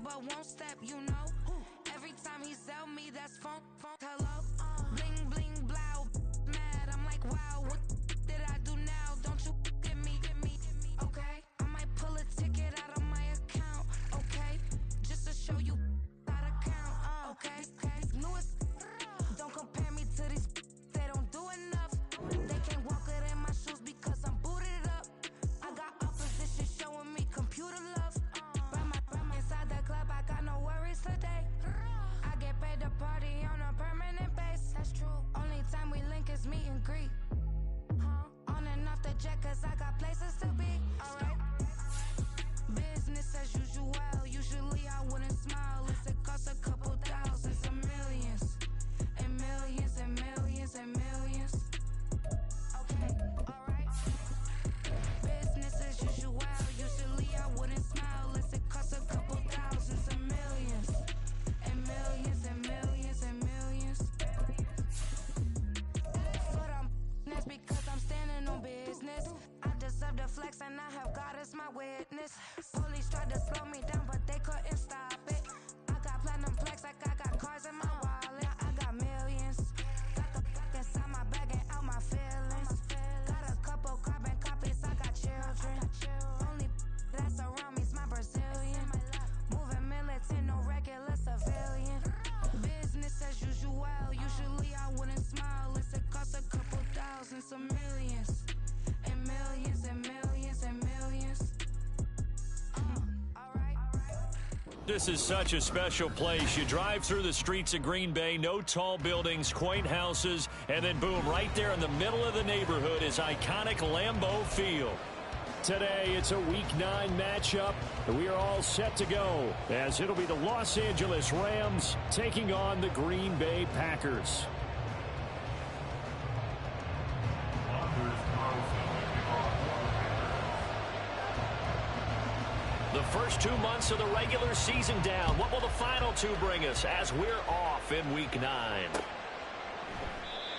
but won't step, you know. Every time he sell me, that's phone, hello. Bling, bling, blow, mad. I'm like, wow, what did I do now? Don't you get me, okay? I might pull a ticket out of my account, okay? Just to show you how to count, okay? Newest, don't compare me to these, they don't do enough. They can't walk it in my shoes because I'm booted up. I got opposition showing me computer love. By inside the club, I got no worries today. I get paid to party on a permanent base. That's true. Only time we link is meet and greet. On and off the jet, cause I got places to be. Alright. Business as usual. Usually I wouldn't smile. It costs a couple thousands and millions. And millions and millions and millions. Okay, alright. Business as usual. Usually I wouldn't smile. It costs a couple thousands and millions. And millions and millions and millions. But that's because I'm standing on business. I deserve the flex and I have God as my witness. Police tried to slow me down, but they couldn't stop it. I got platinum plaques like I got cars in my wallet. I got millions. Got the fuck inside my bag and out my feelings. Got a couple carbon copies, I got children. Only that's around me's my Brazilian. Moving militant, no regular civilian. Business as usual. Usually I wouldn't smile. It costs a couple thousands of millions. And millions and millions and millions. Alright. This is such a special place. You drive through the streets of Green Bay, no tall buildings, quaint houses, and then boom, right there in the middle of the neighborhood is iconic Lambeau Field. Today, it's a Week 9 matchup. We are all set to go, as it'll be the Los Angeles Rams taking on the Green Bay Packers. The first 2 months of the regular season down. What will the final two bring us as we're off in Week 9?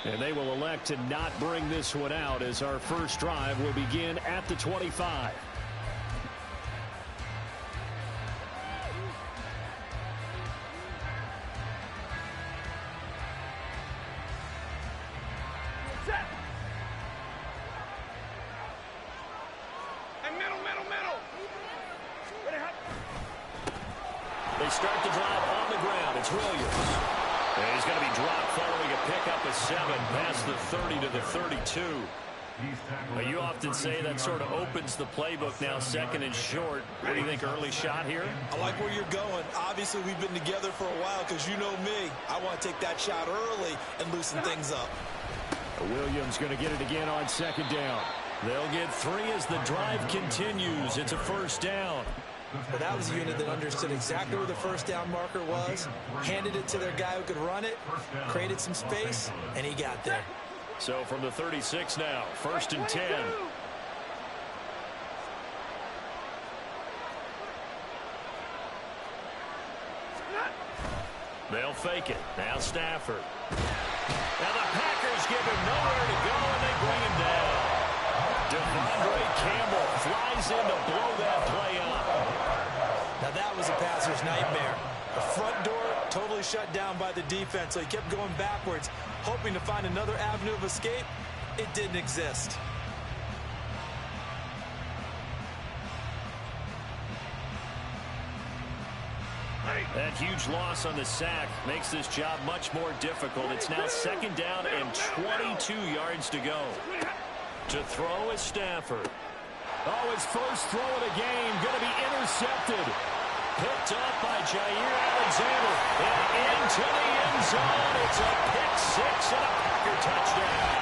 And they will elect to not bring this one out as our first drive will begin at the 25. They start the drive on the ground. It's Williams. And he's going to be dropped following a pickup of 7 past the 30 to the 32. You often say that sort of opens the playbook now, second and short. What do you think, early shot here? I like where you're going. Obviously, we've been together for a while because you know me. I want to take that shot early and loosen things up. Williams going to get it again on second down. They'll get 3 as the drive continues. It's a first down. Well, that was a unit that understood exactly where the first down marker was, handed it to their guy who could run it, created some space, and he got there. So from the 36 now, first and 10. They'll fake it. Now Stafford. Now the Packers give him nowhere to go, and they bring him down. Devondre Campbell flies in to blow that play up. Now that was a passer's nightmare. The front door totally shut down by the defense, so he kept going backwards, hoping to find another avenue of escape. It didn't exist. That huge loss on the sack makes this job much more difficult. It's now second down and 22 yards to go. To throw is Stafford. Oh, his first throw of the game going to be intercepted. Picked up by Jair Alexander. And into the end zone. It's a pick 6 and a Packer touchdown.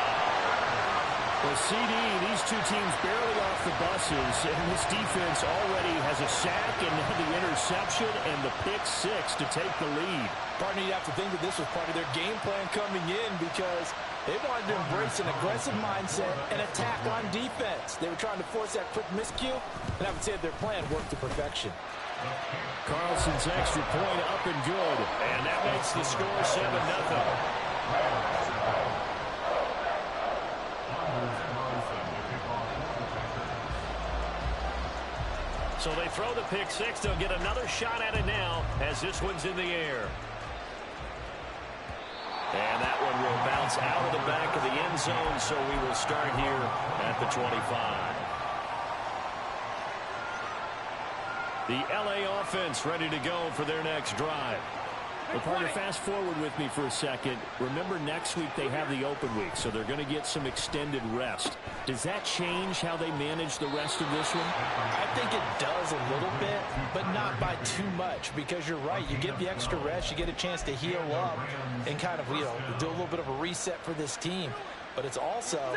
Well, CD, these two teams barely off the buses, and this defense already has a sack and the interception and the pick 6 to take the lead. Partner, you have to think that this was part of their game plan coming in because they wanted to embrace an aggressive mindset and attack on defense. They were trying to force that quick miscue, and I would say their plan worked to perfection. Carlson's extra point up and good. And that makes the score 7-0. So they throw the pick six. They'll get another shot at it now as this one's in the air. And that one will bounce out of the back of the end zone, so we will start here at the 25. The LA offense ready to go for their next drive. Well, partner, fast forward with me for a second. Remember, next week they have the open week, so they're going to get some extended rest. Does that change how they manage the rest of this one? I think it does a little bit, but not by too much, because you're right. You get the extra rest, you get a chance to heal up and kind of, do a little bit of a reset for this team. But it's also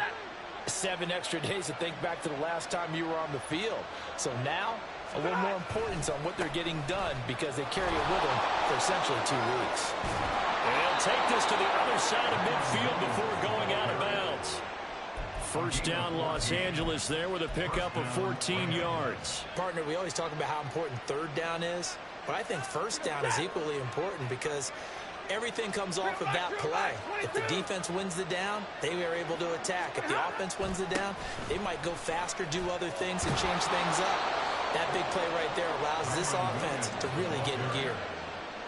7 extra days to think back to the last time you were on the field. So now, a little more importance on what they're getting done because they carry it with them for essentially 2 weeks. And he'll take this to the other side of midfield before going out of bounds. First down, Los Angeles there with a pickup of 14 yards. Partner, we always talk about how important third down is, but I think first down is equally important because everything comes off of that play. If the defense wins the down, they are able to attack. If the offense wins the down, they might go faster, do other things, and change things up. That big play right there allows this offense to really get in gear.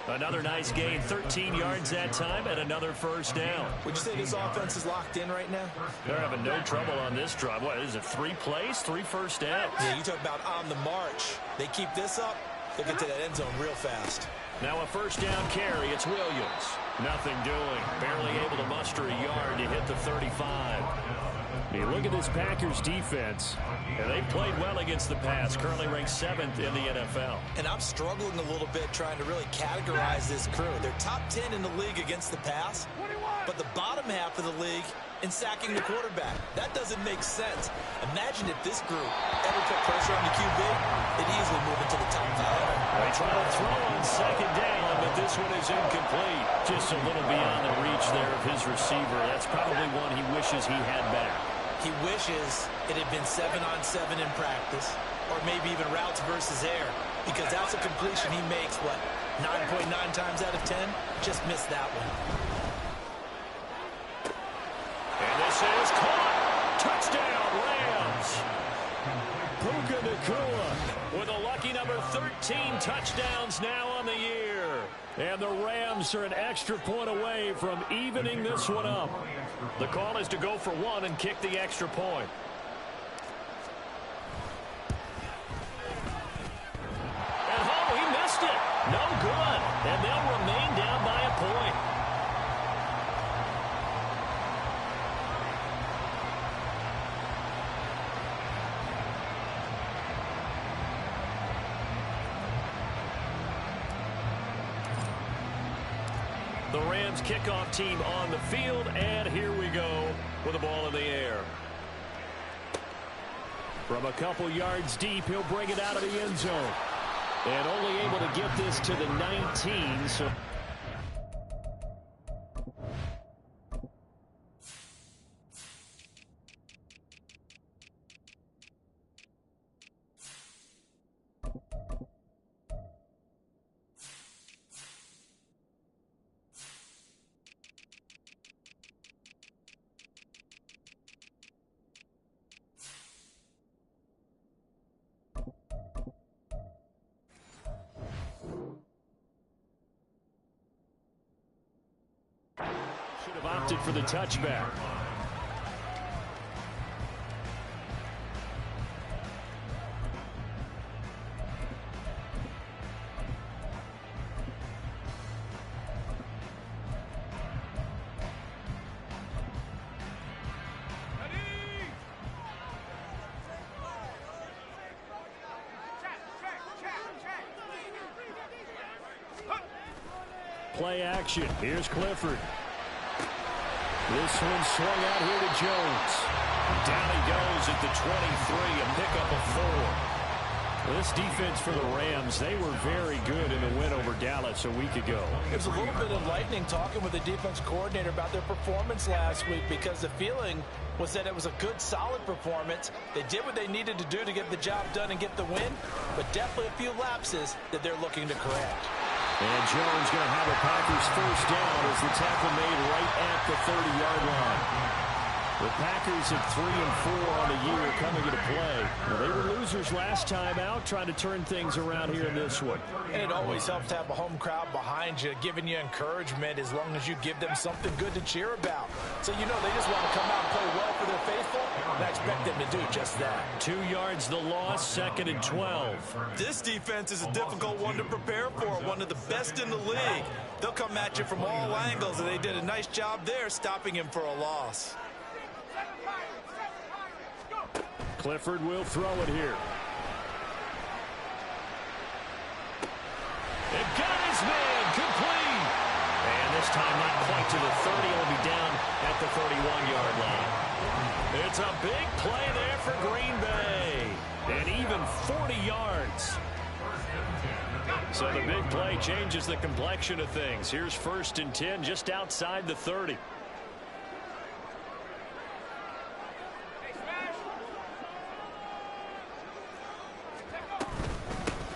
Another nice gain, 13 yards that time, and another first down. Would you say this offense is locked in right now? They're having no trouble on this drive. What is it, 3 plays, 3 first downs? Yeah, you talk about on the march. They keep this up, they'll get to that end zone real fast. Now a first down carry. It's Williams. Nothing doing. Barely able to muster a yard to hit the 35. You look at this Packers defense. And they played well against the pass. Currently ranked 7th in the NFL. And I'm struggling a little bit trying to really categorize this crew. They're top 10 in the league against the pass, but the bottom half of the league in sacking the quarterback. That doesn't make sense. Imagine if this group ever put pressure on the QB, they'd easily move into the top 5. They try to throw on second down, but this one is incomplete. Just a little beyond the reach there of his receiver. That's probably one he wishes he had back. He wishes it had been 7-on-7 in practice, or maybe even routes versus air, because that's a completion he makes, 9.9 times out of 10? Just missed that one. And this is caught. Touchdown, Rams. Puka Nacua With a lucky number 13 touchdowns now on the year. And the Rams are an extra point away from evening this one up. The call is to go for 1 and kick the extra point. And he missed it. No good. And they'll remain down by a point. The Rams kickoff team on the field, and here we go with the ball in the air. From a couple yards deep, he'll bring it out of the end zone. And only able to get this to the 19, so... Should have opted for the touchback. Play action. Here's Clifford. This one swung out here to Jones. Down he goes at the 23, a pickup of 4. This defense for the Rams, they were very good in the win over Dallas a week ago. It was a little bit enlightening talking with the defense coordinator about their performance last week because the feeling was that it was a good, solid performance. They did what they needed to do to get the job done and get the win, but definitely a few lapses that they're looking to correct. And Jones going to have a Packers first down as the tackle made right at the 30-yard line. The Packers at 3-4 on the year coming into play. Well, they were losers last time out, trying to turn things around here in this one. And it always helps to have a home crowd behind you, giving you encouragement as long as you give them something good to cheer about. So you know they just want to come out and play well for their faithful, and I expect them to do just that. 2 yards the loss, 2nd and 12. This defense is a difficult one to prepare for, one of the best in the league. They'll come at you from all angles, and they did a nice job there stopping him for a loss. Clifford will throw it here. It got his man, complete. And this time not quite to the 30. He'll be down at the 31-yard line. It's a big play there for Green Bay. And even 40 yards. So the big play changes the complexion of things. Here's 1st and 10 just outside the 30.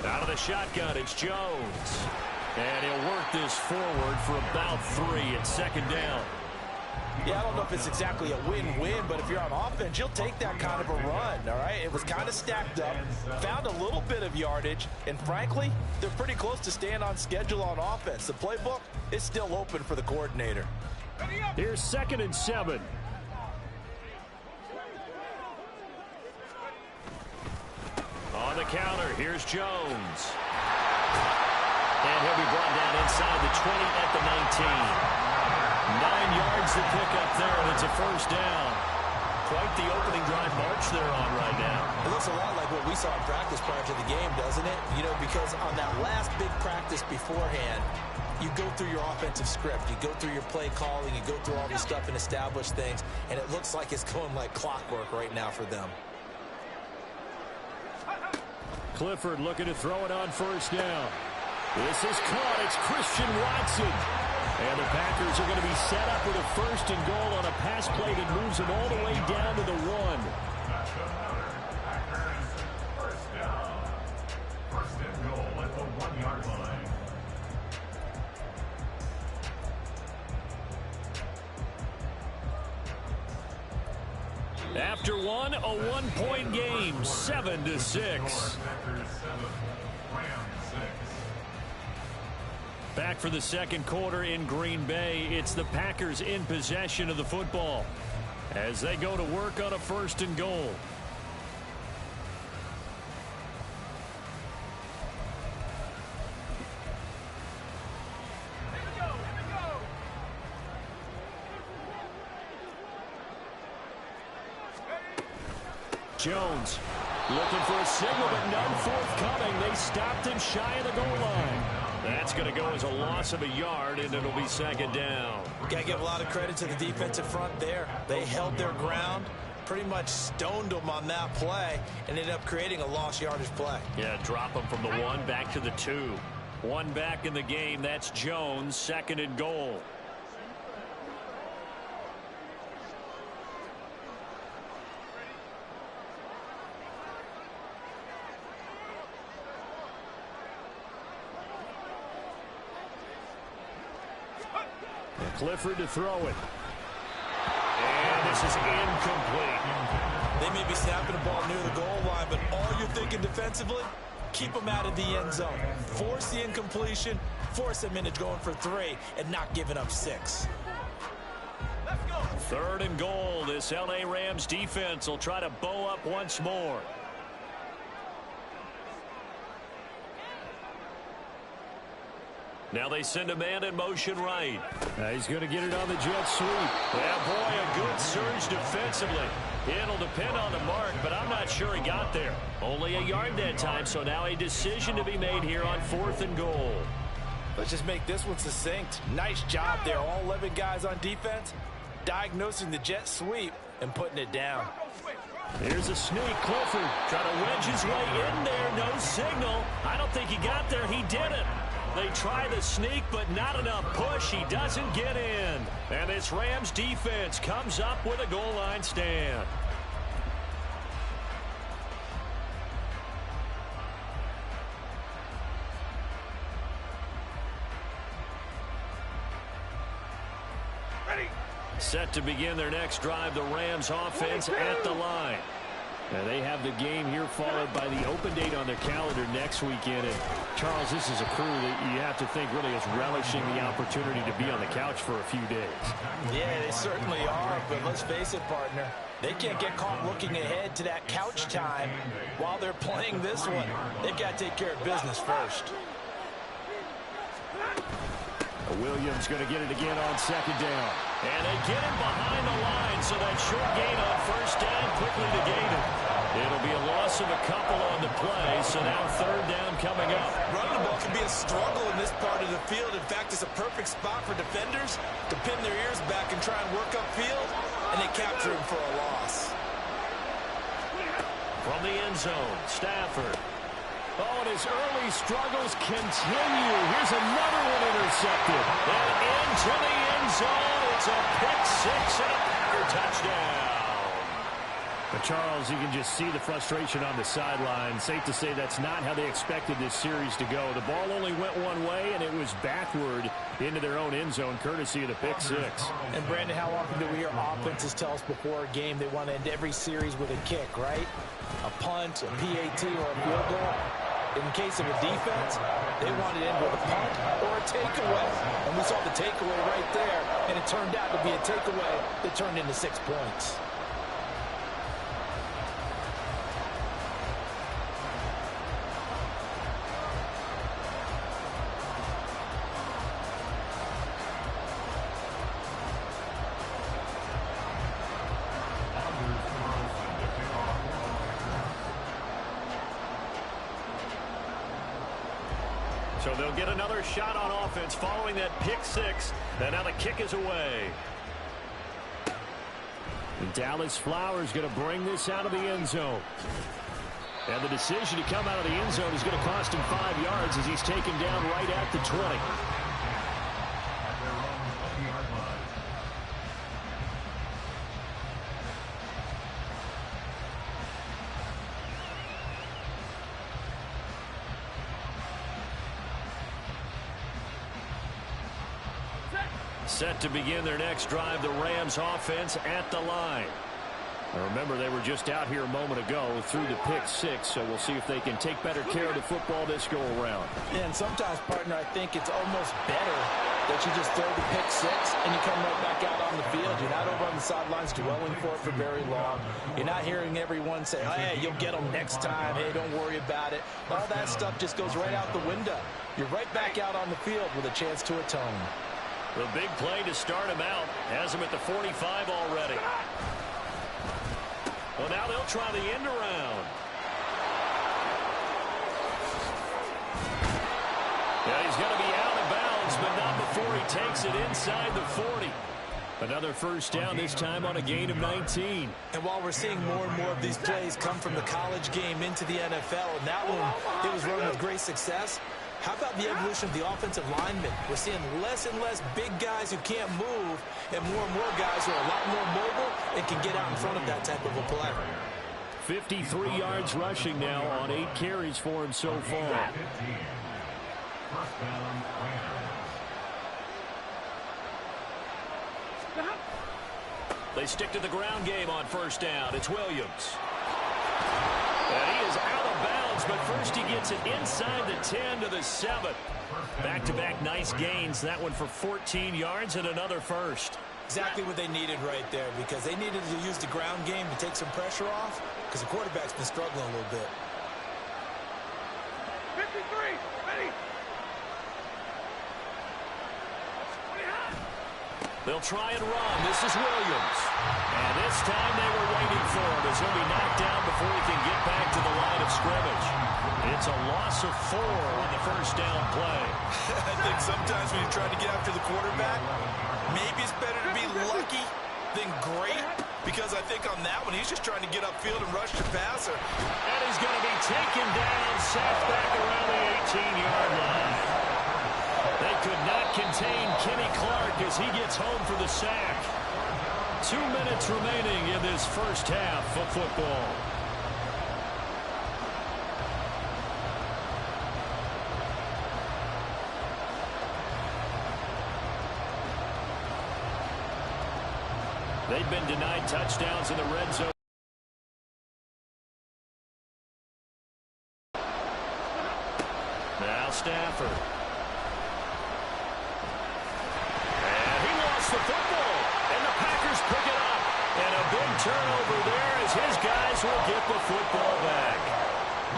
Out of the shotgun, it's Jones. And he'll work this forward for about 3 at 2nd down. Yeah, I don't know if it's exactly a win-win, but if you're on offense, you'll take that kind of a run, all right? It was kind of stacked up, found a little bit of yardage, and frankly, they're pretty close to staying on schedule on offense. The playbook is still open for the coordinator. Here's 2nd and 7. On the counter, here's Jones. And he'll be brought down inside the 20 at the 19. 9 yards to pick up there, and it's a 1st down. Quite the opening drive march they're on right now. It looks a lot like what we saw in practice prior to the game, doesn't it? You know, because on that last big practice beforehand, you go through your offensive script. You go through your play calling. You go through all this stuff and establish things, and it looks like it's going like clockwork right now for them. Clifford looking to throw it on 1st down. This is caught. It's Christian Watson. And the Packers are going to be set up with a 1st and goal on a pass play that moves them all the way down to the 1. First and goal at the 1-yard line. After one, a 1-point game, 7-6. Back for the 2nd quarter in Green Bay. It's the Packers in possession of the football as they go to work on a 1st and goal. Jones looking for a signal, but none forthcoming. They stopped him shy of the goal line. That's going to go as a loss of a yard, and it'll be 2nd down. Got to give a lot of credit to the defensive front there. They held their ground, pretty much stoned them on that play, and ended up creating a lost yardage play. Yeah, drop them from the 1 back to the 2. 1 back in the game. That's Jones, 2nd and goal. Clifford to throw it. And this is incomplete. They may be snapping the ball near the goal line, but all you're thinking defensively, keep them out of the end zone. Force the incompletion, force them into going for 3, and not giving up 6. 3rd and goal. This L.A. Rams defense will try to bow up once more. Now they send a man in motion right. He's going to get it on the jet sweep. Yeah, boy, a good surge defensively. It'll depend on the mark, but I'm not sure he got there. Only a yard that time, so now a decision to be made here on 4th and goal. Let's just make this one succinct. Nice job there. All 11 guys on defense, diagnosing the jet sweep and putting it down. Here's a sneak. Clifford trying to wedge his way in there. No signal. I don't think he got there. He didn't. They try the sneak, but not enough push. He doesn't get in. And this Rams defense comes up with a goal line stand. Set to begin their next drive, the Rams offense at the line. And they have the game here followed by the open date on their calendar next weekend. And Charles, this is a crew that you have to think really is relishing the opportunity to be on the couch for a few days. Yeah, they certainly are, but let's face it, partner. They can't get caught looking ahead to that couch time while they're playing this one. They've got to take care of business first. Williams going to get it again on second down. And they get him behind the line, so that short gain on first down quickly to gain it. It'll be a loss of a couple on the play, so now third down coming up. Running the ball can be a struggle in this part of the field. In fact, it's a perfect spot for defenders to pin their ears back and try and work upfield, and they capture him for a loss. From the end zone, Stafford. Oh, and his early struggles continue. Here's another one intercepted. And into the end zone. It's a pick 6 and a Packer touchdown. But Charles, you can just see the frustration on the sideline. Safe to say that's not how they expected this series to go. The ball only went one way, and it was backward into their own end zone, courtesy of the pick 6. And, Brandon, how often do we hear offenses tell us before a game they want to end every series with a kick, right? A punt, a PAT, or a field goal. In case of a defense, they want it in with a punt or a takeaway. And we saw the takeaway right there, and it turned out to be a takeaway that turned into 6 points. So they'll get another shot on offense following that pick 6. And now the kick is away. And Dallas Flowers going to bring this out of the end zone. And the decision to come out of the end zone is going to cost him 5 yards as he's taken down right at the 20. Set to begin their next drive, the Rams offense at the line. Now remember, they were just out here a moment ago through the pick 6, so we'll see if they can take better care of the football this go around. And sometimes, partner, I think it's almost better that you just throw the pick 6 and you come right back out on the field. You're not over on the sidelines dwelling for it for very long. You're not hearing everyone say, hey, you'll get them next time. Hey, don't worry about it. All that stuff just goes right out the window. You're right back out on the field with a chance to atone. The big play to start him out has him at the 45 already. Well, now they'll try the end around. Yeah, he's going to be out of bounds, but not before he takes it inside the 40. Another first down, this time on a gain of 19. And while we're seeing more and more of these plays come from the college game into the NFL, and that one, it was run with great success. How about the evolution of the offensive linemen? We're seeing less and less big guys who can't move and more guys who are a lot more mobile and can get out in front of that type of a play. 53 yards rushing now on 8 carries for him so far. They stick to the ground game on first down. It's Williams. And he is out of bounds, but first he gets it inside the 10 to the 7. Back-to-back nice gains. That one for 14 yards and another first. Exactly what they needed right there, because they needed to use the ground game to take some pressure off, because the quarterback's been struggling a little bit. 53, ready. They'll try and run. This is Williams. And this time they were waiting for him as he'll be knocked down before he can get back to the line of scrimmage. It's a loss of 4 on the first down play. I think sometimes when you're trying to get after the quarterback, maybe it's better to be lucky than great, because I think on that one, he's just trying to get upfield and rush the passer. And he's going to be taken down, sacked back around the 18-yard line. They could not contain Kenny Clark as he gets home for the sack. 2 minutes remaining in this first half of football. They've been denied touchdowns in the red zone. Now Stafford. And he lost the football. And the Packers pick it up. And a big turnover there as his guys will get the football back.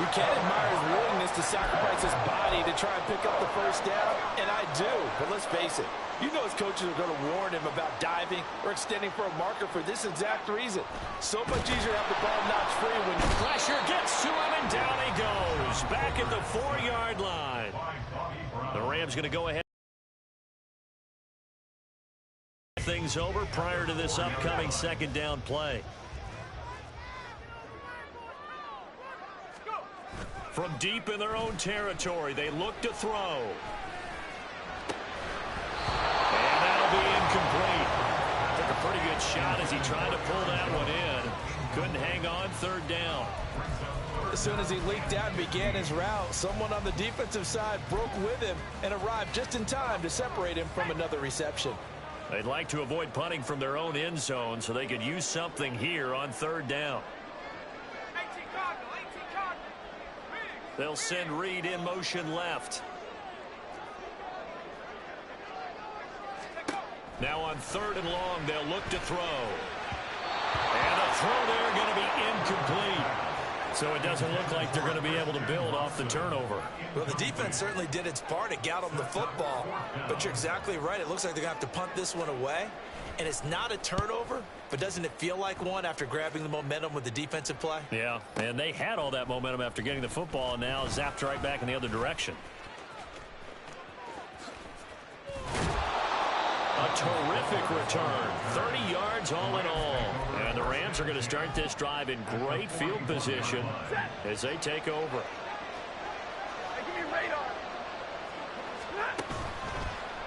You can't admire his willingness to sacrifice his body to try and pick up the first down, and I do. But let's face it, you know his coaches are going to warn him about diving or extending for a marker for this exact reason. So much easier to have the ball knocked free when the pressure gets to him, and down he goes. Back at the 4-yard line. The Rams going to go ahead. Things over prior to this upcoming second down play. From deep in their own territory, they look to throw. And that'll be incomplete. Took a pretty good shot as he tried to pull that one in. Couldn't hang on, third down. As soon as he leaked out and began his route, someone on the defensive side broke with him and arrived just in time to separate him from another reception. They'd like to avoid punting from their own end zone so they could use something here on third down. They'll send Reed in motion left. Now on third and long, they'll look to throw. And the throw there going to be incomplete. So it doesn't look like they're going to be able to build off the turnover. Well, the defense certainly did its part. It got them the football. But you're exactly right. It looks like they're going to have to punt this one away. And it's not a turnover, but doesn't it feel like one after grabbing the momentum with the defensive play? Yeah, and they had all that momentum after getting the football, and now zapped right back in the other direction. A terrific return. 30 yards all in all. And the Rams are going to start this drive in great field position as they take over.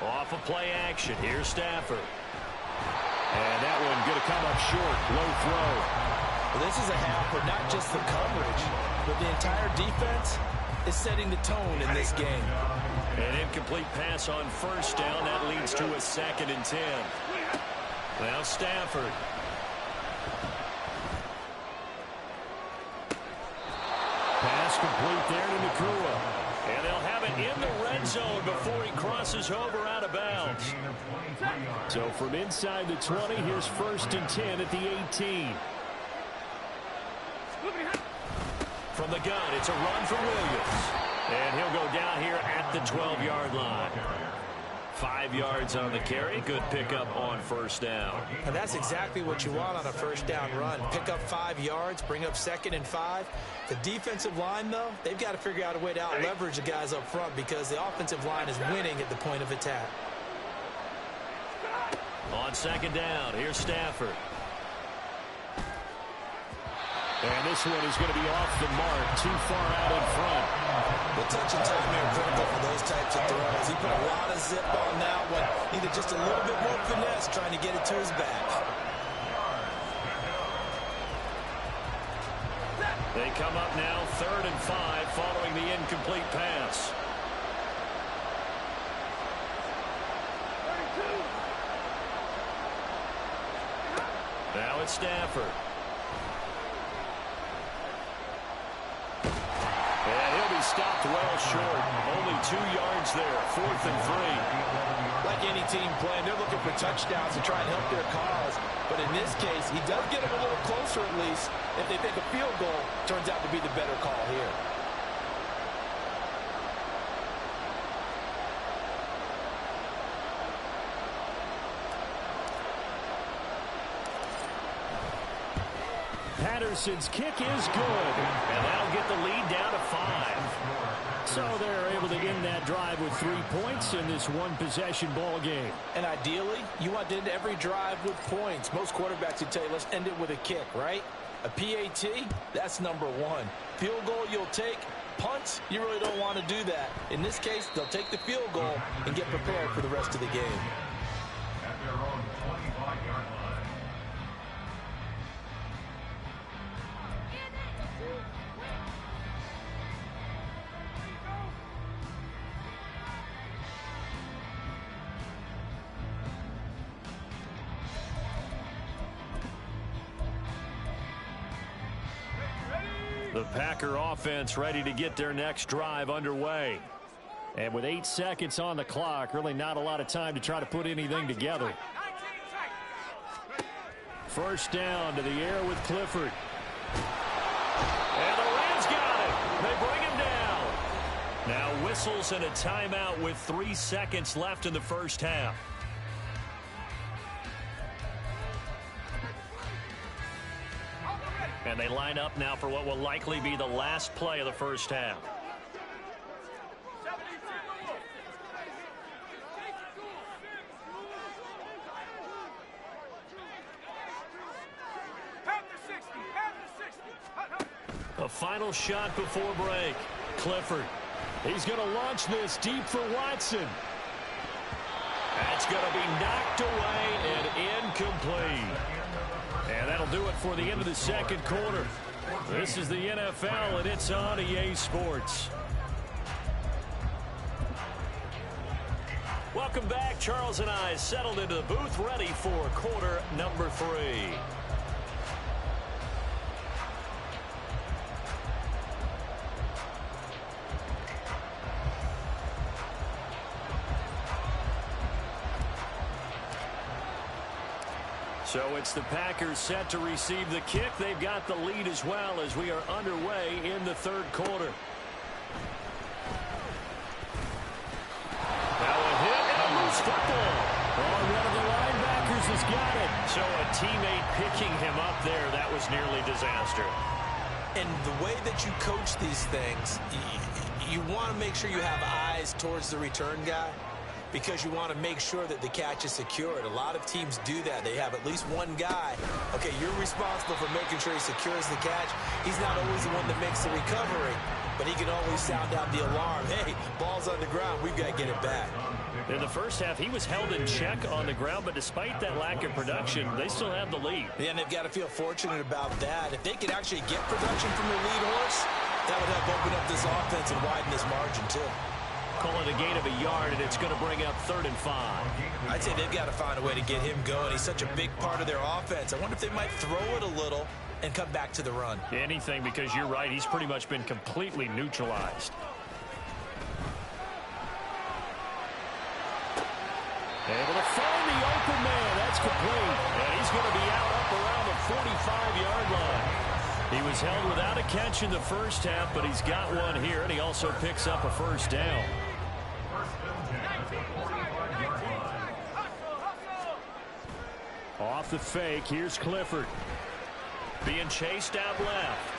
Off of play action. Here's Stafford. And that one going to come up short. Low throw. Well, this is a half where not just the coverage, but the entire defense is setting the tone in this game. An incomplete pass on first down. That leads to a 2nd and 10. Now Stafford. Pass complete there to Nakua. And they'll have it in the red zone before he crosses over out of bounds. So from inside the 20, here's 1st and 10 at the 18. From the gun, it's a run for Williams. And he'll go down here at the 12-yard line. 5 yards on the carry. Good pickup on first down. And that's exactly what you want on a first down run. Pick up 5 yards, bring up 2nd and 5. The defensive line, though, they've got to figure out a way to out-leverage the guys up front because the offensive line is winning at the point of attack. On 2nd down, here's Stafford. And this one is going to be off the mark, too far out in front. The touch and timing are critical for those types of throws. He put a lot of zip on that one. Needed just a little bit more finesse trying to get it to his back. They come up now 3rd and 5 following the incomplete pass. Now it's Stafford. And he'll be stopped well short. Only 2 yards there. 4th and 3. Like any team playing, they're looking for touchdowns to try and help their cause. But in this case, he does get them a little closer at least if they think a field goal turns out to be the better call here. Patterson's kick is good. And that'll get the lead down to 5. So they're able to end that drive with 3 points in this one-possession ball game. And ideally, you want to end every drive with points. Most quarterbacks would tell you, let's end it with a kick, right? A PAT, that's number 1. Field goal you'll take. Punts, you really don't want to do that. In this case, they'll take the field goal and get prepared for the rest of the game. At their own 25-yard line. The Packer offense ready to get their next drive underway. And with 8 seconds on the clock, really not a lot of time to try to put anything together. First down to the air with Clifford. And the Rams got it. They bring him down. Now whistles and a timeout with 3 seconds left in the first half. And they line up now for what will likely be the last play of the first half. A final shot before break. Clifford. He's going to launch this deep for Watson. That's going to be knocked away and incomplete. And that'll do it for the end of the second quarter. This is the NFL, and it's on EA Sports. Welcome back. Charles and I settled into the booth, ready for quarter number 3. So it's the Packers set to receive the kick. They've got the lead as well as we are underway in the third quarter. Now a hit and a loose football. Oh, one of the linebackers has got it. So a teammate picking him up there, that was nearly disaster. And the way that you coach these things, you want to make sure you have eyes towards the return guy, because you want to make sure that the catch is secured. A lot of teams do that. They have at least one guy. Okay, you're responsible for making sure he secures the catch. He's not always the one that makes the recovery, but he can always sound out the alarm. Hey, ball's on the ground. We've got to get it back. In the first half, he was held in check on the ground, but despite that lack of production, they still have the lead. Yeah, and they've got to feel fortunate about that. If they could actually get production from their lead horse, that would help open up this offense and widen this margin, too. Call it a gain of a yard, and it's going to bring up 3rd and 5. I'd say they've got to find a way to get him going. He's such a big part of their offense. I wonder if they might throw it a little and come back to the run. Anything, because you're right. He's pretty much been completely neutralized. Able to find the open man. That's complete. And he's going to be out up around the 45-yard line. He was held without a catch in the first half, but he's got one here, and he also picks up a first down. Off the fake, here's Clifford. Being chased out left.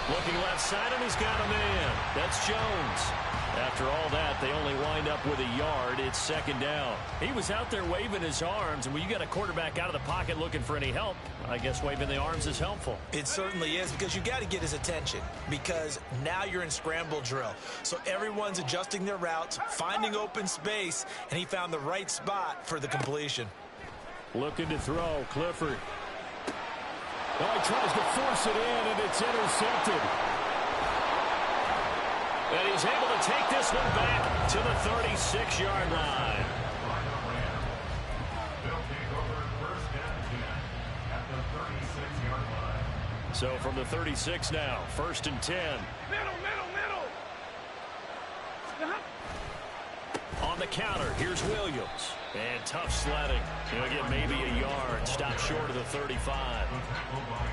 Looking left side, and he's got a man. That's Jones. After all that, they only wind up with a yard. It's 2nd down. He was out there waving his arms, and when you got a quarterback out of the pocket looking for any help, I guess waving the arms is helpful. It certainly is, because you got to get his attention, because now you're in scramble drill. So everyone's adjusting their routes, finding open space, and he found the right spot for the completion. Looking to throw, Clifford. Oh, he tries to force it in, and it's intercepted. And he's able to take this one back to the 36-yard line. So from the 36 now, 1st and 10. Middle. On the counter, here's Williams. And tough sledding. He'll get maybe a yard. Stop short of the 35.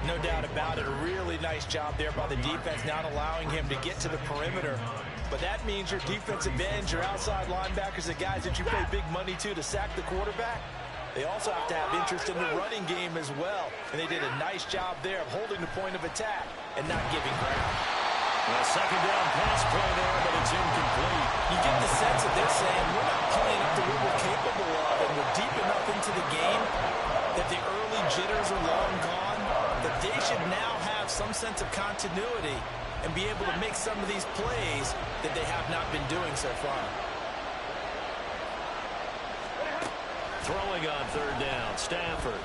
No doubt about it. A really nice job there by the defense, not allowing him to get to the perimeter. But that means your defensive ends, your outside linebackers, the guys that you pay big money to sack the quarterback, they also have to have interest in the running game as well. And they did a nice job there of holding the point of attack and not giving ground. A 2nd down pass play there, but it's incomplete. You get the sense that they're saying we're not playing up to what we're capable of, and we're deep enough into the game that the early jitters are long gone, that they should now have some sense of continuity and be able to make some of these plays that they have not been doing so far. Throwing on 3rd down, Stafford.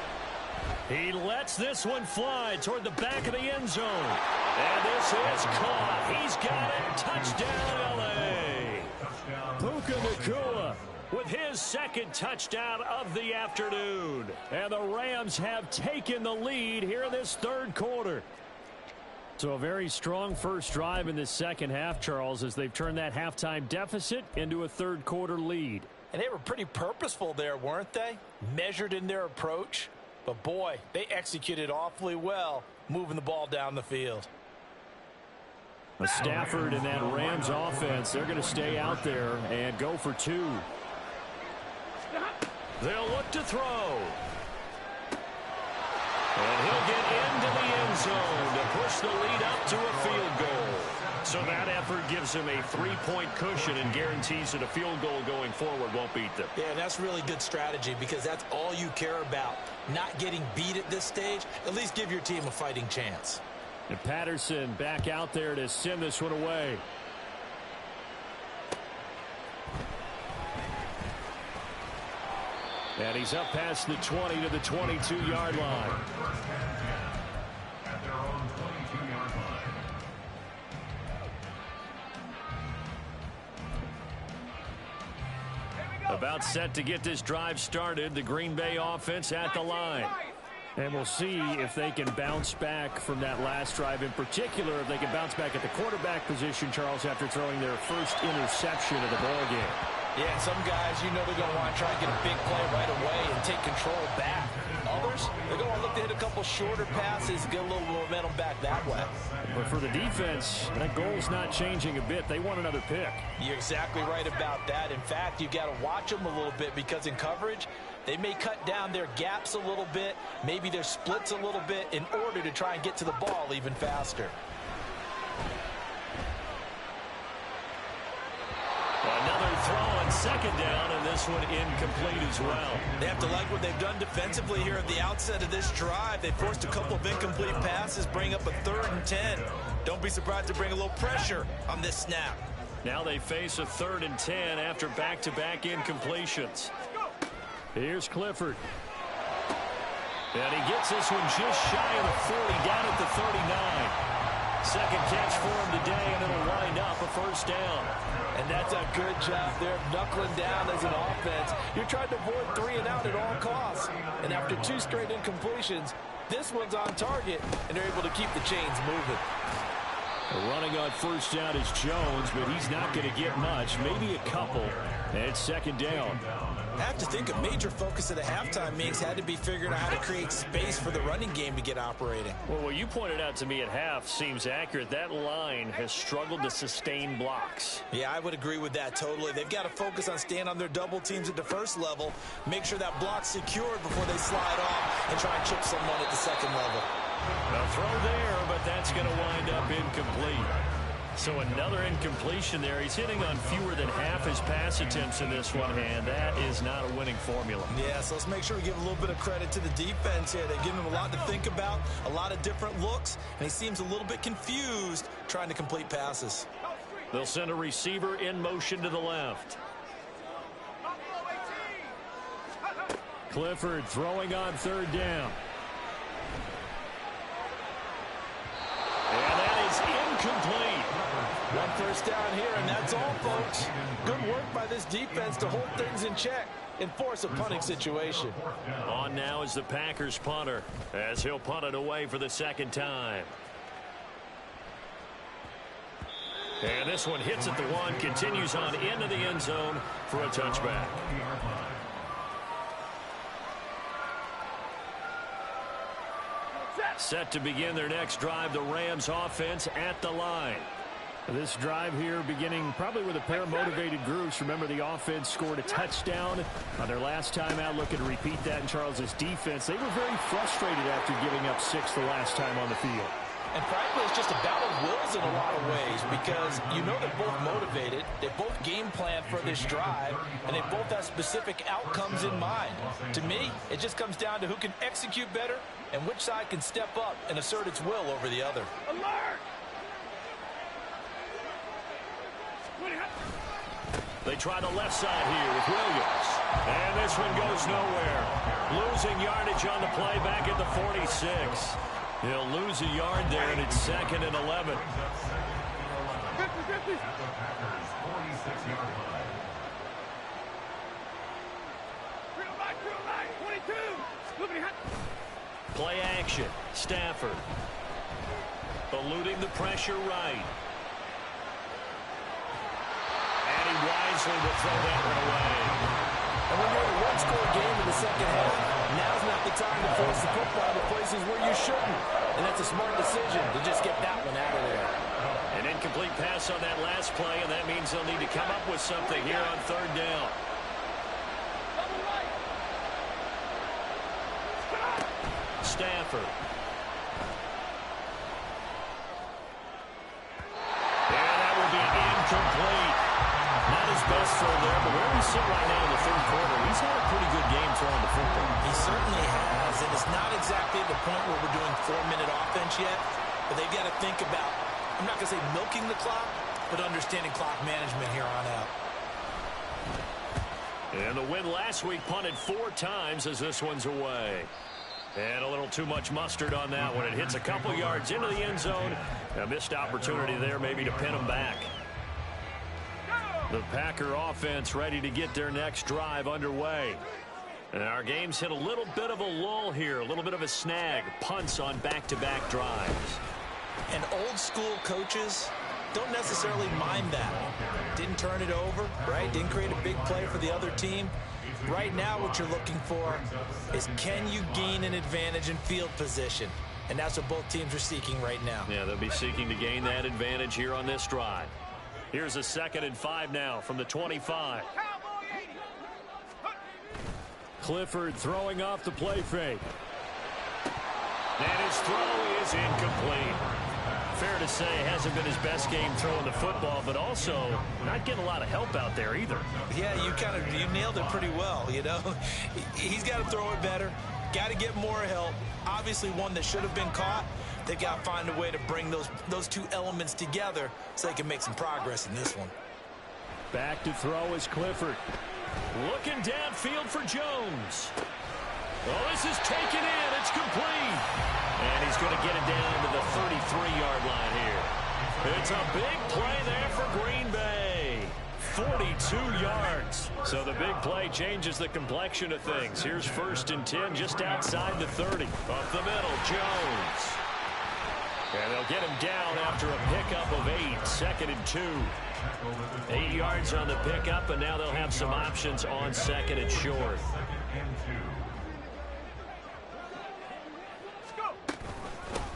He lets this one fly toward the back of the end zone. And this is caught. He's got it. Touchdown, L.A. Puka Nacua with his 2nd touchdown of the afternoon. And the Rams have taken the lead here in this 3rd quarter. So a very strong first drive in this second half, Charles, as they've turned that halftime deficit into a third-quarter lead. And they were pretty purposeful there, weren't they? Measured in their approach. But, boy, they executed awfully well moving the ball down the field. Stafford and that Rams offense, they're going to stay out there and go for two. They'll look to throw. And he'll get into the end zone to push the lead up to a field goal. So that effort gives him a 3-point cushion and guarantees that a field goal going forward won't beat them. Yeah, that's really good strategy because that's all you care about. Not getting beat at this stage. At least give your team a fighting chance. And Patterson back out there to send this one away. And he's up past the 20 to the 22-yard line. At their own 22-yard line. About set to get this drive started, the Green Bay offense at the line. And we'll see if they can bounce back from that last drive. In particular, if they can bounce back at the quarterback position, Charles, after throwing their first interception of the ballgame. Yeah, some guys, you know they're going to want to try and get a big play right away and take control back. Others, they're going to look to hit a couple shorter passes, get a little momentum back that way. But for the defense, that goal's not changing a bit. They want another pick. You're exactly right about that. In fact, you've got to watch them a little bit because in coverage, they may cut down their gaps a little bit, maybe their splits a little bit in order to try and get to the ball even faster. Another throw on second down, and this one incomplete as well. They have to like what they've done defensively here at the outset of this drive. They forced a couple of incomplete passes, bring up a 3rd and 10. Don't be surprised to bring a little pressure on this snap. Now they face a 3rd and 10 after back-to-back incompletions. Here's Clifford. And he gets this one just shy of the 40, down at the 39. Second catch for him today, and it'll wind up a first down. And that's a good job there, knuckling down as an offense. You're trying to avoid 3 and out at all costs. And after 2 straight incompletions, this one's on target, and they're able to keep the chains moving. Running on first down is Jones, but he's not going to get much, maybe a couple. And it's second down. I have to think a major focus of the halftime meetings had to be figuring out how to create space for the running game to get operating. Well, what you pointed out to me at half seems accurate. That line has struggled to sustain blocks. Yeah, I would agree with that totally. They've got to focus on staying on their double teams at the first level, make sure that block's secured before they slide off and try and chip someone at the second level. A throw there, but that's going to wind up incomplete. So another incompletion there. He's hitting on fewer than half his pass attempts in this one, and that is not a winning formula. Yeah, so let's make sure we give a little bit of credit to the defense here. They've given him a lot to think about, a lot of different looks, and he seems a little bit confused trying to complete passes. They'll send a receiver in motion to the left. Clifford throwing on 3rd down. And that is incomplete. 1 first down here, and that's all, folks. Good work by this defense to hold things in check and force a punting situation. On now is the Packers punter, as he'll punt it away for the second time. And this one hits at the 1, continues on into the end zone for a touchback. Set to begin their next drive, the Rams offense at the line. This drive here beginning probably with a pair of motivated groups. Remember, the offense scored a touchdown on their last time out, looking to repeat that in Charles' defense. They were very frustrated after giving up 6 the last time on the field. And frankly, it's just a battle of wills in a lot of ways because you know they're both motivated, they both game plan for this drive, and they both have specific outcomes in mind. To me, it just comes down to who can execute better and which side can step up and assert its will over the other. Alert! They try the left side here with Williams. And this one goes nowhere. Losing yardage on the play back at the 46. He'll lose a yard there, and it's 2nd and 11. Play action. Stafford. Eluding the pressure right. And he wisely will throw that one away. And when you're in a one-score game in the second half, now's not the time to force the football to places where you shouldn't. And that's a smart decision to just get that one out of there. An incomplete pass on that last play, and that means they'll need to come up with something here on third down. Stafford. And that will be incomplete. Not his best throw there, but where we sit right now in the third quarter, he's had a pretty good game throwing the football. He certainly has, and it's not exactly the point where we're doing 4-minute offense yet, but they've got to think about, I'm not going to say milking the clock, but understanding clock management here on out. And the win last week punted 4 times as this one's away. And a little too much mustard on that one. It hits a couple yards into the end zone. A missed opportunity there maybe to pin them back. The Packer offense ready to get their next drive underway. And our game's hit a little bit of a lull here, a little bit of a snag. Punts on back-to-back drives. And old-school coaches don't necessarily mind that. Didn't turn it over, right? Didn't create a big play for the other team. Right now what you're looking for is, can you gain an advantage in field position? And that's what both teams are seeking right now. Yeah, they'll be seeking to gain that advantage here on this drive. Here's a 2nd and 5 now from the 25. Clifford throwing off the play fake. And his throw is incomplete. Fair to say, hasn't been his best game throwing the football, but also not getting a lot of help out there either. Yeah, you nailed it pretty well, you know. He's got to throw it better, got to get more help. Obviously one that should have been caught. They've got to find a way to bring those two elements together so they can make some progress in this one. Back to throw is Clifford. Looking downfield for Jones. Oh, this is taken in. It's complete. And he's going to get it down to the 33-yard line here. It's a big play there for Green Bay. 42 yards. So the big play changes the complexion of things. Here's 1st and 10 just outside the 30. Up the middle, Jones. And they'll get him down after a pickup of 8. 2nd and 2. 8 yards on the pickup, and now they'll have some options on 2nd and short.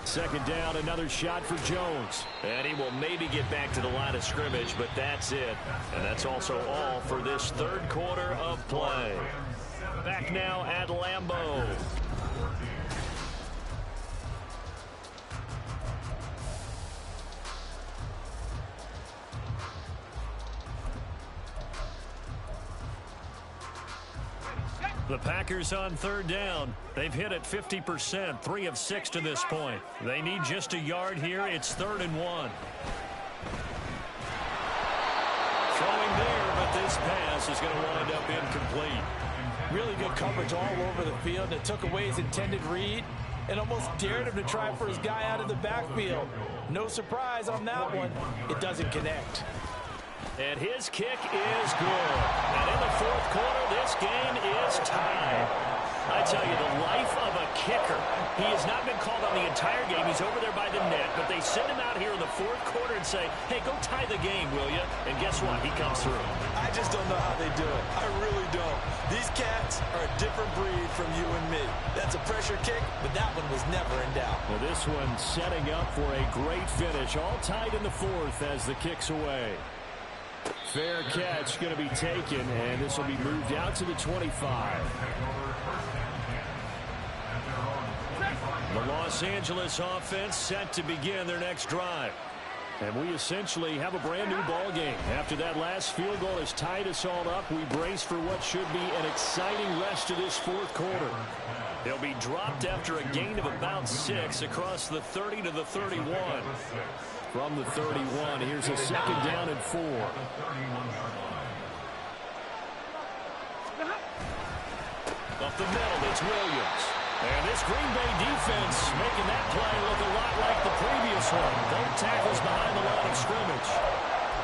Second down, another shot for Jones. And he will maybe get back to the line of scrimmage, but that's it. And that's also all for this third quarter of play. Back now at Lambeau. The Packers on third down. They've hit it 50%, 3 of 6 to this point. They need just a yard here. It's 3rd and 1. Throwing there, but this pass is going to wind up incomplete. Really good coverage all over the field. It took away his intended read and almost dared him to try for his guy out of the backfield. No surprise on that one. It doesn't connect. And his kick is good. And in the fourth quarter, this game is tied. I tell you, the life of a kicker. He has not been called on the entire game. He's over there by the net, but they send him out here in the fourth quarter and say, hey, go tie the game, will you? And guess what? He comes through. I just don't know how they do it. I really don't. These cats are a different breed from you and me. That's a pressure kick, but that one was never in doubt. Well, this one setting up for a great finish. All tied in the fourth as the kick's away. Fair catch going to be taken, and this will be moved out to the 25. The Los Angeles offense set to begin their next drive. And we essentially have a brand new ball game. After that last field goal has tied us all up, we brace for what should be an exciting rest of this fourth quarter. They'll be dropped after a gain of about 6 across the 30 to the 31. From the 31, here's a 2nd down and 4. Up the middle, it's Williams. And this Green Bay defense making that play look a lot like the previous one. Both tackles behind the line of scrimmage.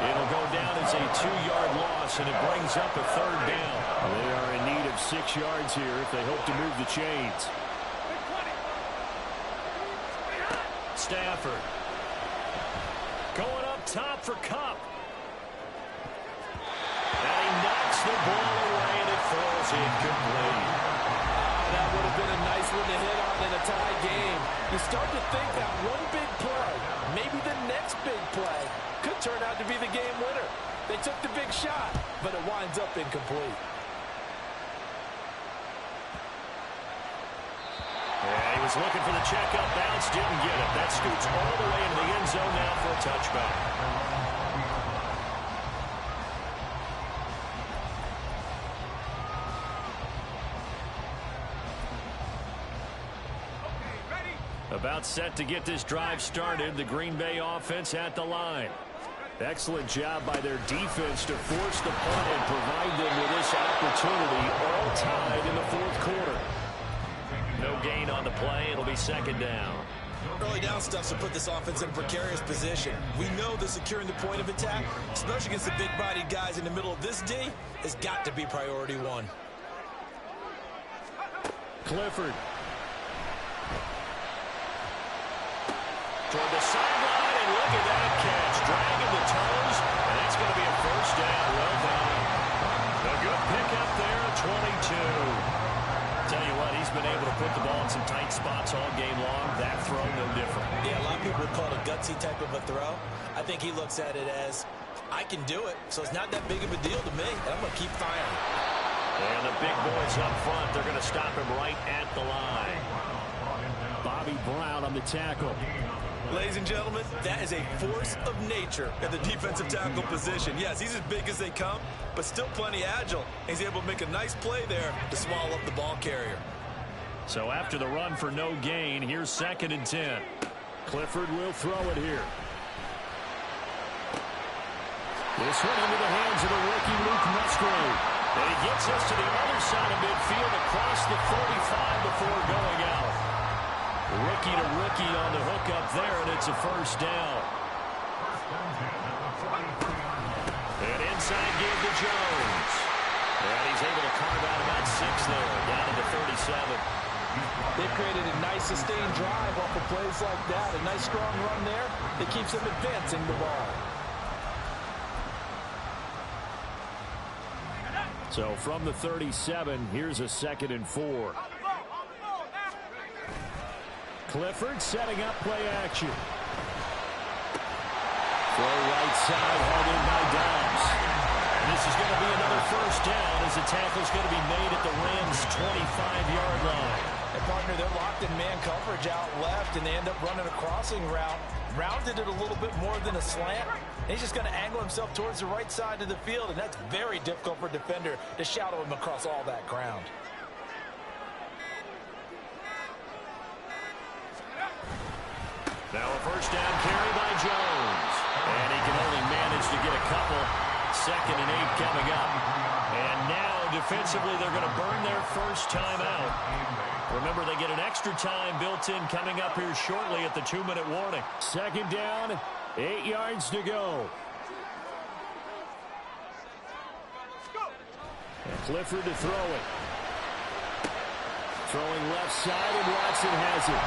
It'll go down as a 2-yard loss, and it brings up a 3rd down. They are in need of 6 yards here if they hope to move the chains. Stafford. up top for Cup. And he knocks the ball away, and it falls incomplete. That would have been a nice one to hit on in a tie game. You start to think that one big play, maybe the next big play, could turn out to be the game winner. They took the big shot, but it winds up incomplete. Yeah, he was looking for the checkup bounce, didn't get it. That scoots all the way into the end zone now for a touchback. About set to get this drive started, the Green Bay offense at the line. Excellent job by their defense to force the punt and provide them with this opportunity, all tied in the fourth quarter. No gain on the play. It'll be second down. Early down stuff to put this offense in a precarious position. We know that securing the point of attack, especially against the big-bodied guys in the middle of this D, has got to be priority one. Clifford. Toward the sideline, and look at that catch. Dragging the toes, and that's going to be a first down. Well done. A good pickup there at 22. Tell you what, he's been able to put the ball in some tight spots all game long. That throw, no different. Yeah, a lot of people would call it a gutsy type of a throw. I think he looks at it as, I can do it, so it's not that big of a deal to me, and I'm going to keep firing. And the big boys up front, they're going to stop him right at the line. Bobby Brown on the tackle. Ladies and gentlemen, that is a force of nature at the defensive tackle position. Yes, he's as big as they come, but still plenty agile. He's able to make a nice play there to swallow up the ball carrier. So after the run for no gain, here's 2nd and 10. Clifford will throw it here. This one into the hands of the rookie Luke Musgrave. And he gets us to the other side of midfield across the 35 before going out. Rookie to rookie on the hook up there, and it's a first down. And inside give to Jones. And he's able to carve out about 6 there, down to the 37. They've created a nice sustained drive off of plays like that. A nice strong run there that keeps them advancing the ball. So from the 37, here's a 2nd and 4. Clifford setting up play action. Throw right side, hauled in by Dobbs. And this is going to be another first down as the tackle's going to be made at the Rams' 25-yard line. And partner, they're locked in man coverage out left, and they end up running a crossing route. Rounded it a little bit more than a slant. And he's just going to angle himself towards the right side of the field, and that's very difficult for a defender to shadow him across all that ground. Now a first down carry by Jones. And he can only manage to get a couple. 2nd and 8 coming up. And now defensively they're going to burn their first time out. Remember, they get an extra time built in coming up here shortly at the 2-minute warning. 2nd down, 8 yards to go. And Clifford to throw it. Throwing left side, and Watson has it.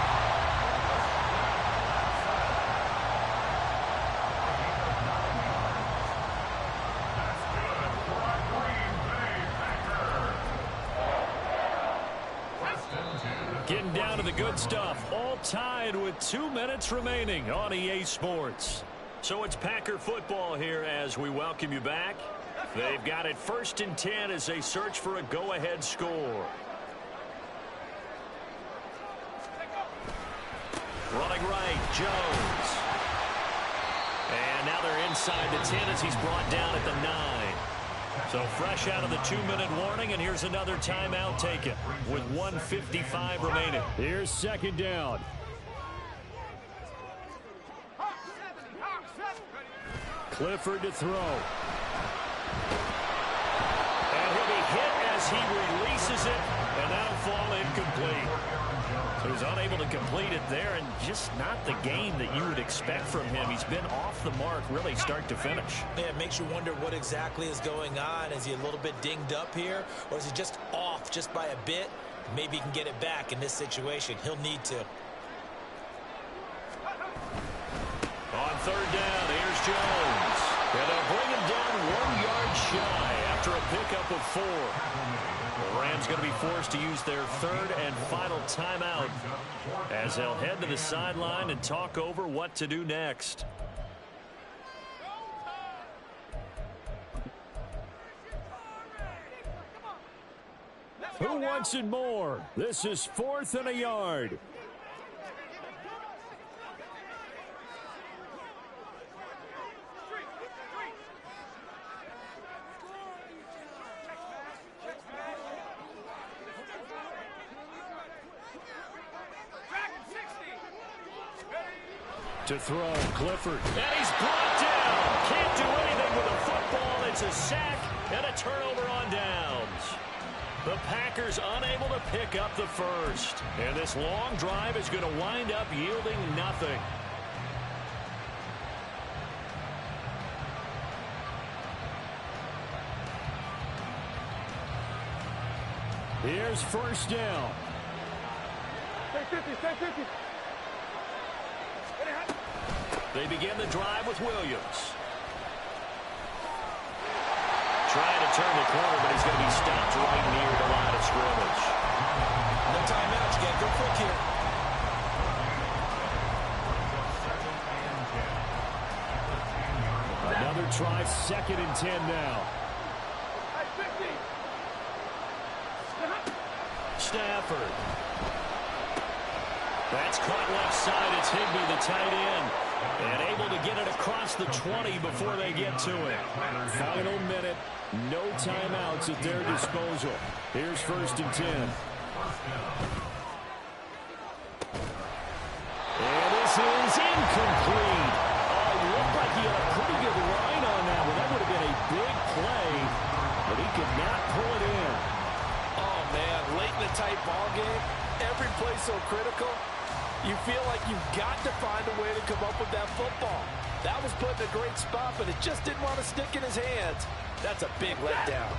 Getting down to the good stuff. All tied with 2 minutes remaining on EA Sports. So it's Packer football here as we welcome you back. They've got it 1st and 10 as they search for a go-ahead score. Running right, Jones. And now they're inside the 10 as he's brought down at the 9. So fresh out of the 2-minute warning, and here's another timeout taken with 1:55 remaining. Here's 2nd down. Clifford to throw. And he'll be hit as he releases it, and that'll fall incomplete. So he's unable to complete it there, and just not the game that you would expect from him. He's been off the mark really start to finish. Yeah, it makes you wonder what exactly is going on. Is he a little bit dinged up here, or is he just off just by a bit? Maybe he can get it back in this situation. He'll need to. On 3rd down, here's Jones. And they'll bring him down 1 yard shy after a pickup of 4. The Rams going to be forced to use their third and final timeout as they'll head to the sideline and talk over what to do next. Who wants it more? This is 4th and a yard. To throw, Clifford. And he's brought down. Can't do anything with a football. It's a sack and a turnover on downs. The Packers unable to pick up the first. And this long drive is going to wind up yielding nothing. Here's first down. Stay 50, stay 50. They begin the drive with Williams. Trying to turn the corner, but he's going to be stopped right near the line of scrimmage. No timeout. You can't go quick here. Another try, 2nd and 10 now. Stafford. That's caught left side. It's Higbee, the tight end. And able to get it across the 20 before they get to it. Final minute. No timeouts at their disposal. Here's 1st and 10. And this is incomplete. Oh, it looked like he had a pretty good line on that one. That would have been a big play, but he could not pull it in. Oh, man, late in the tight ball game, every play so critical. You feel like you've got to find a way to come up with that football. That was put in a great spot, but it just didn't want to stick in his hands. That's a big letdown.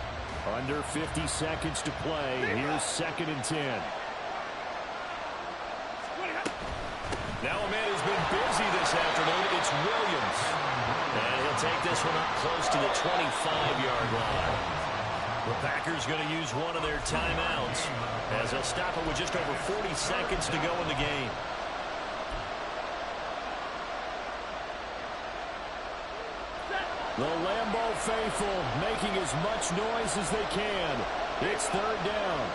Under 50 seconds to play. Here's 2nd and 10. Now a man who's been busy this afternoon. It's Williams. And he'll take this one up close to the 25-yard line. The Packers going to use one of their timeouts as they'll stop it with just over 40 seconds to go in the game. The Lambeau faithful making as much noise as they can. It's 3rd down.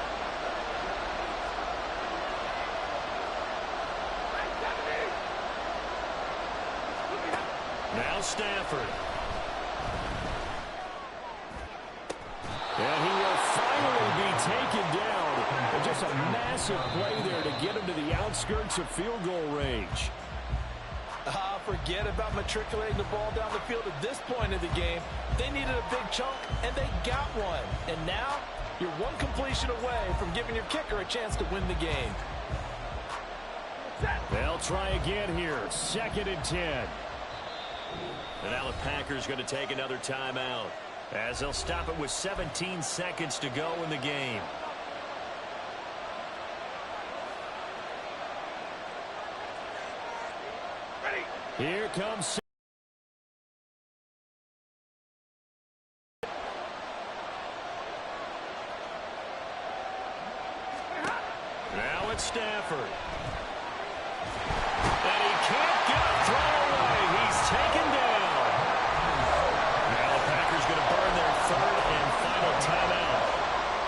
Now Stafford. And he will finally be taken down. And just a massive play there to get him to the outskirts of field goal range. Forget about matriculating the ball down the field at this point of the game. They needed a big chunk, and they got one. And now, you're one completion away from giving your kicker a chance to win the game. They'll try again here. 2nd and 10. And now the Packers going to take another timeout as they'll stop it with 17 seconds to go in the game. Here comes... Now it's Stafford. And he can't get a throw away. He's taken down. Now the Packers going to burn their 3rd and final timeout.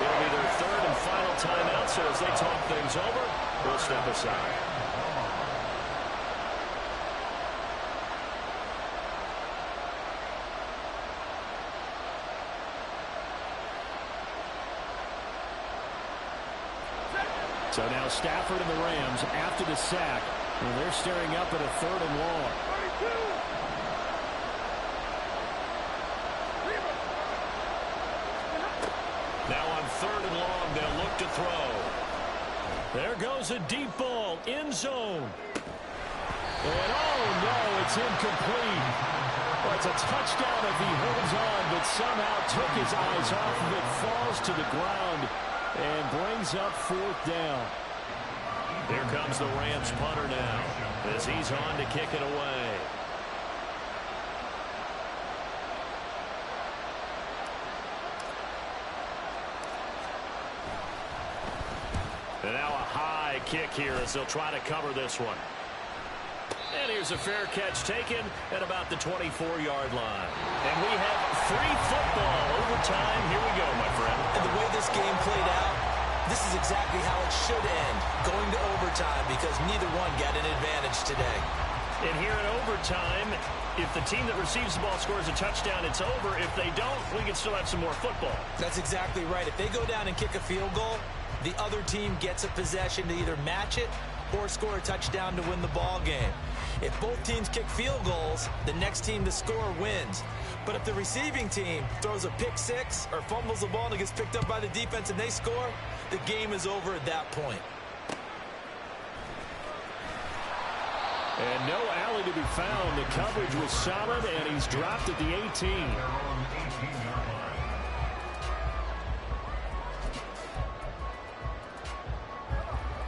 It'll be their 3rd and final timeout, so as they talk things over, we'll step aside. So now Stafford and the Rams after the sack. And they're staring up at a 3rd and long. Now on 3rd and long, they'll look to throw. There goes a deep ball, end zone. And oh no, it's incomplete. Well, it's a touchdown if he holds on, but somehow took his eyes off of it, falls to the ground, and brings up 4th down. Here comes the Rams punter now as he's on to kick it away. And now a high kick here as they'll try to cover this one. And here's a fair catch taken at about the 24-yard line. And we have free football overtime. Here we go, my friend. And the way this game played out, this is exactly how it should end, going to overtime, because neither one got an advantage today. And here in overtime, if the team that receives the ball scores a touchdown, it's over. If they don't, we can still have some more football. That's exactly right. If they go down and kick a field goal, the other team gets a possession to either match it or score a touchdown to win the ball game. If both teams kick field goals, the next team to score wins. But if the receiving team throws a pick six or fumbles the ball and it gets picked up by the defense and they score, the game is over at that point. And no alley to be found. The coverage was solid, and he's dropped at the 18.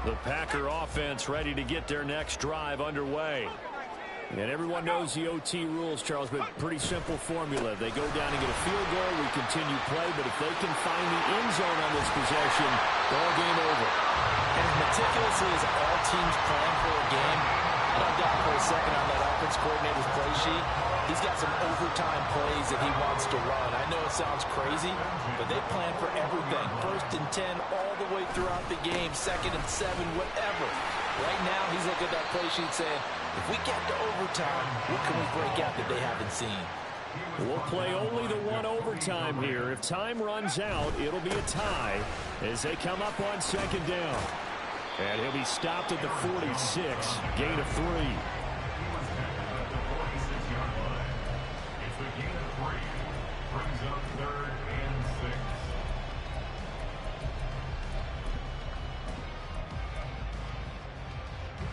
The Packer offense ready to get their next drive underway. And everyone knows the OT rules, Charles, but pretty simple formula. They go down and get a field goal, we continue play, but if they can find the end zone on this possession, ball game over. And as meticulously as all teams plan for a game, I don't doubt for a second on that offense coordinator's play sheet, he's got some overtime plays that he wants to run. I know it sounds crazy, but they plan for everything. 1st and 10 all the way throughout the game, 2nd and 7, whatever. Right now, he's looking at that play sheet saying, if we get to overtime, what can we break out that they haven't seen? We'll play only the one overtime here. If time runs out, it'll be a tie as they come up on 2nd down. And he'll be stopped at the 46, gain of 3.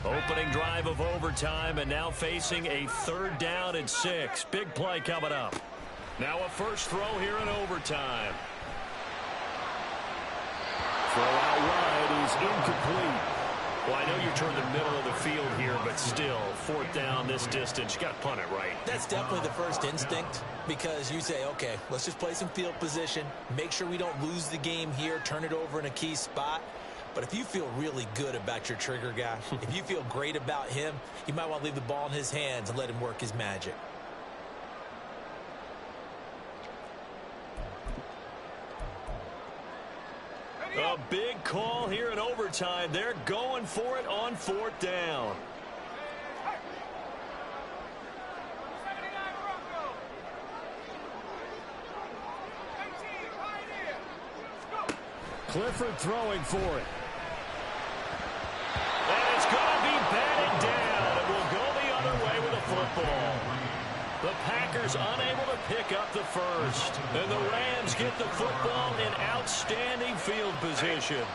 Opening drive of overtime, and now facing a 3rd down and 6. Big play coming up. Now a first throw here in overtime. Throw out wide is incomplete. Well, I know you're toward the middle of the field here, but still, 4th down this distance. You got to punt it right. That's definitely the first instinct, because you say, okay, let's just play some field position, make sure we don't lose the game here, turn it over in a key spot. But if you feel really good about your trigger guy, if you feel great about him, you might want to leave the ball in his hands and let him work his magic. A big call here in overtime. They're going for it on 4th down. Clifford throwing for it. And it's going to be batted down. It will go the other way with a football. The Packers unable to pick up the first. And the Rams get the football in outstanding field position.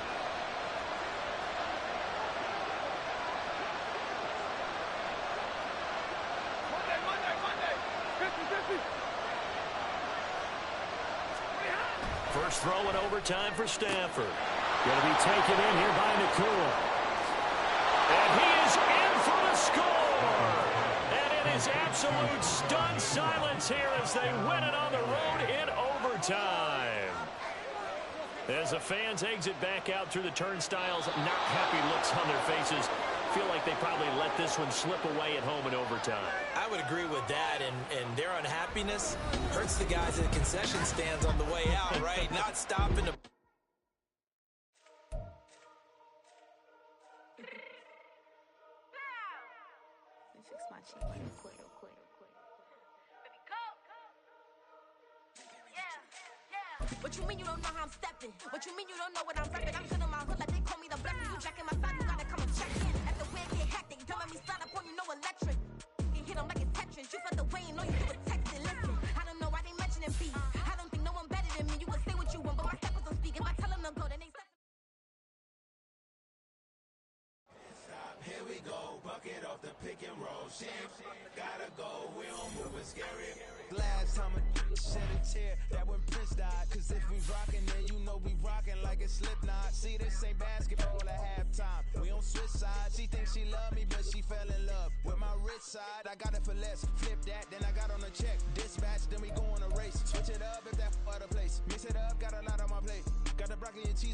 First throw in overtime for Stafford. Going to be taken in here by Nakua. And he is in for the score. And it is absolute stunned silence here as they win it on the road in overtime. As the fans exit back out through the turnstiles, not happy looks on their faces. Feel like they probably let this one slip away at home in overtime. I would agree with that, and their unhappiness hurts the guys at the concession stands on the way out, right? Not stopping to... Fix my cheek real quick. What you mean you don't know how I'm stepping? What you mean you don't know what I'm repping? I'm good in my hood like they call me the blessing. You jacking my side, you gotta come and check in. At the way it get hectic, don't let me slide up on you, no electric. You hit them like it's Tetris. You felt the way you know you do it texting. Listen, I don't know why they mentioning beef. I don't think no one better than me. You can say what you want, but my steppers don't speak. If I tell them to go, then they step. Here we go, bucket off the pick and roll. Shit, gotta go, we don't move it scary. Last time a shed a tear, that when Prince died. Cause if we rockin', then you know we rockin' like a Slipknot. See, this ain't basketball at halftime. We on switch sides. She thinks she love me, but she fell in love with my rich side. I got it for less. Flip that, then I got on a check. Dispatch, then we go on a race. Switch it up if that other place. Mix it up, got a lot on my plate. Got the broccoli and cheese.